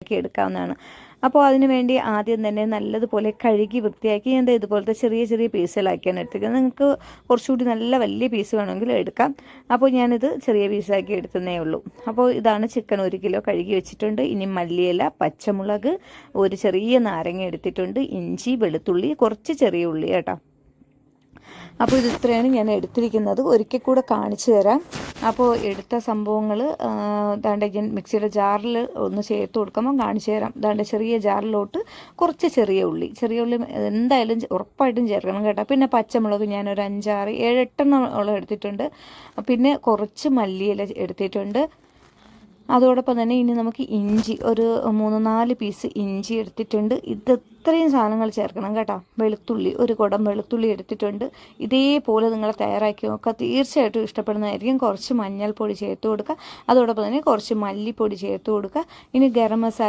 ഉണ്ടാക്കി എടുക്കാവുന്നതാണ്. അപ്പോൾ അതിന് വേണ്ടി ആദ്യം തന്നെ നല്ലതുപോലെ കഴുകി വൃത്തിയാക്കി ഞാൻ ഇതുപോലത്തെ ചെറിയ ചെറിയ പീസുകളാക്കിയാണ് എടുത്തിരിക്കുന്നത്. നിങ്ങൾക്ക് കുറച്ചുകൂടി നല്ല വലിയ പീസ് വേണമെങ്കിൽ എടുക്കാം. അപ്പോൾ ഞാനിത് ചെറിയ പീസാക്കി എടുത്തതേ ഉള്ളൂ. അപ്പോൾ ഇതാണ് ചിക്കൻ 1 കിലോ കഴുകി വെച്ചിട്ടുണ്ട്. ഇനി മല്ലിയില, പച്ചമുളക്, ഒരു ചെറിയ നാരങ്ങ എടുത്തിട്ടുണ്ട്, ഇഞ്ചി, വെളുത്തുള്ളി, കുറച്ച് ചെറിയ ഉള്ളി കേട്ടോ. അപ്പോൾ ഇത് ഇത്രയാണ് ഞാൻ എടുത്തിരിക്കുന്നത്. ഒരിക്കൽ കൂടെ കാണിച്ചു തരാം. അപ്പോൾ എടുത്ത സംഭവങ്ങൾ ദാണ്ട് ഞാൻ മിക്സിയുടെ ജാറിൽ ഒന്ന് ചേർത്ത് കൊടുക്കുമ്പോൾ കാണിച്ചു തരാം. ദാണ്ട് ചെറിയ ജാറിലോട്ട് കുറച്ച് ചെറിയ ഉള്ളി എന്തായാലും ഉറപ്പായിട്ടും ചേർക്കണം കേട്ടോ. പിന്നെ പച്ചമുളക് ഞാനൊരു 5, 6, 7, 8 എടുത്തിട്ടുണ്ട്. പിന്നെ കുറച്ച് മല്ലിയില എടുത്തിട്ടുണ്ട്. അതോടൊപ്പം തന്നെ ഇനി നമുക്ക് ഇഞ്ചി ഒരു 3, 4 പീസ് ഇഞ്ചി എടുത്തിട്ടുണ്ട്. ഇത്രയും സാധനങ്ങൾ ചേർക്കണം കേട്ടോ. വെളുത്തുള്ളി, ഒരു കുടം വെളുത്തുള്ളി എടുത്തിട്ടുണ്ട്. ഇതേപോലെ നിങ്ങൾ തയ്യാറാക്കി നോക്കുക, തീർച്ചയായിട്ടും ഇഷ്ടപ്പെടുന്നതായിരിക്കും. കുറച്ച് മഞ്ഞൾപ്പൊടി ചേർത്ത് കൊടുക്കുക. അതോടൊപ്പം തന്നെ കുറച്ച് മല്ലിപ്പൊടി ചേർത്ത് കൊടുക്കുക. ഇനി ഗരം മസാല